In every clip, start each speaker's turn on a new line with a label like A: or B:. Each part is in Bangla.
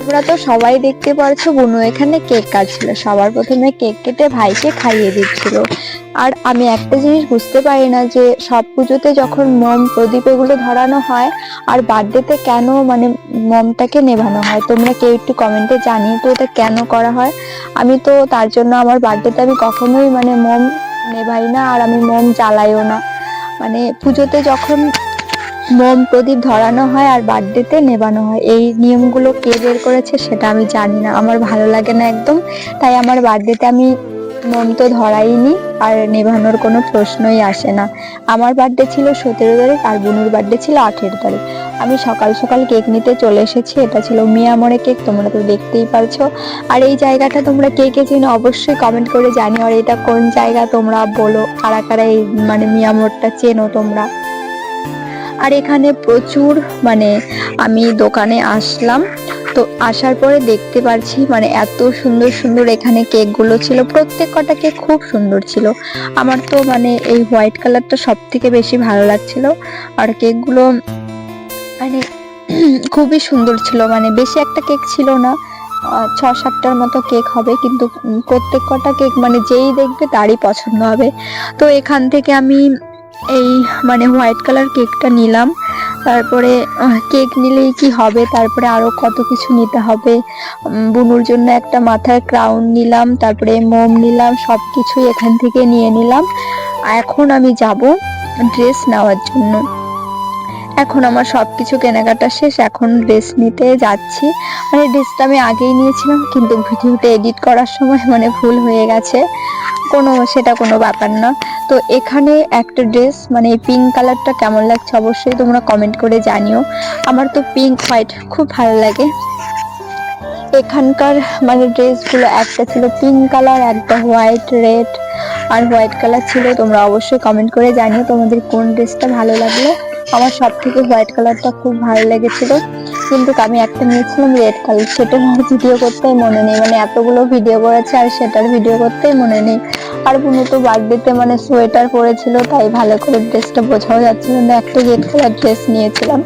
A: তোমরা তো সবাই দেখতে পারছো বুনু এখানে কেক কাটছিল। সবার প্রথমে কেক কেটে ভাইকে খাইয়ে দিচ্ছিল। আর আমি একটা জিনিস বুঝতে পারি না যে সব পুজোতে যখন মোম প্রদীপ এগুলো ধরানো হয় আর বার্থডেতে কেন মানে মোমটাকে নেভানো হয়। তোমরা কেউ একটু কমেন্টে জানিয়ে তো এটা কেন করা হয়। আমি তো তার জন্য আমার বার্থডেতে আমি কখনোই মানে মোম নেভাই না, আর আমি মোম জ্বালাইও না। মানে পুজোতে যখন মোম প্রদীপ ধরানো হয় আর বার্থডেতে নেভানো হয়, এই নিয়মগুলো কে বের করেছে সেটা আমি জানি না, আমার ভালো লাগে না একদম। তাই আমার বার্থডেতে আমি মোম তো ধরাইনি, আর নেভানোর কোনো প্রশ্নই আসে না। আমার বার্থডে ছিল 17 তারিখ আর বুনুর বার্থডে ছিল 18 তারিখ। আমি সকাল সকাল কেক নিতে চলে এসেছি। এটা ছিল মিয়ামোড়ে কেক, তোমরা তো দেখতেই পারছো। আর এই জায়গাটা তোমরা কে কে চিনো অবশ্যই কমেন্ট করে জানিও। আর এটা কোন জায়গা তোমরা বলো, কারা কারা এই মানে মিয়ামোড়টা চেনো তোমরা। আর এখানে প্রচুর মানে আমি দোকানে আসলাম, তো আসার পরে দেখতে পাচ্ছি মানে এত সুন্দর সুন্দর এখানে কেক গুলো ছিল। প্রত্যেক কটা কেক খুব সুন্দর ছিল। আমার তো মানে এই হোয়াইট কালারটা সব থেকে বেশি ভালো লাগছিল। আর কেক গুলো মানে খুবই সুন্দর ছিল। মানে বেশি একটা কেক ছিল না, 6-7টার মতো কেক হবে, কিন্তু প্রত্যেক কটা কেক মানে যেই দেখবে তারই পছন্দ হবে। তো এখান থেকে আমি এই মানে হোয়াইট কালার কেকটা নিলাম। তারপরে কেক নিলেই কি হবে, তারপরে আরো কত কিছু নিতে হবে। বুনুর জন্য একটা মাথার ক্রাউন নিলাম, তারপরে মোম নিলাম, সবকিছুই এখান থেকে নিয়ে নিলাম। এখন আমি যাব ড্রেস নেওয়ার জন্য। এখন আমার সবকিছু কেনাকাটা শেষ, এখন ড্রেস নিতে যাচ্ছি। মানে ড্রেসটা আমি আগেই নিয়েছিলাম, কিন্তু ভিডিওটা এডিট করার সময় মানে ভুল হয়ে গেছে। সেটা কোনো ব্যাপার না। তো এখানে একটা ড্রেস মানে পিঙ্ক কালারটা কেমন লাগছে অবশ্যই তোমরা কমেন্ট করে জানিও। আমার তো পিঙ্ক হোয়াইট খুব ভালো লাগে। এখানকার মানে ড্রেসগুলো একটা ছিল পিঙ্ক কালার, একটা হোয়াইট, রেড আর হোয়াইট কালার ছিল। তোমরা অবশ্যই কমেন্ট করে জানিও তোমাদের কোন ড্রেসটা ভালো লাগলো। আমার সব থেকে হোয়াইট কালারটা খুব ভালো লেগেছিল, কিন্তু আমি একটা নিয়েছিলাম রেড কালার, সেটার ভিডিও করতেই মনে নেই। মানে এতগুলো ভিডিও করেছে আর সেটার ভিডিও করতেই মনে নেই। আর বুনু তো বার্থডেতে মানে সোয়েটার পরেছিল, তাই ভালো করে ড্রেসটা বোঝাও যাচ্ছিল না। একটা রেড কালার ড্রেস নিয়েছিলাম।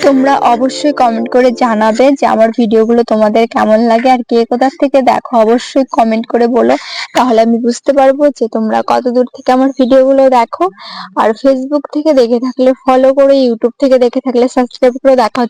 A: তোমরা অবশ্যই কমেন্ট করে জানাবে যে আমার ভিডিওগুলো তোমাদের কেমন লাগে, আর কে কোথা থেকে দেখো অবশ্যই কমেন্ট করে বলো। তাহলে আমি বুঝতে পারবো যে তোমরা কত দূর থেকে আমার ভিডিওগুলো দেখো। আর ফেসবুক থেকে দেখে থাকলে ফলো করে, ইউটিউব থেকে দেখে থাকলে সাবস্ক্রাইব করে। দেখা হচ্ছে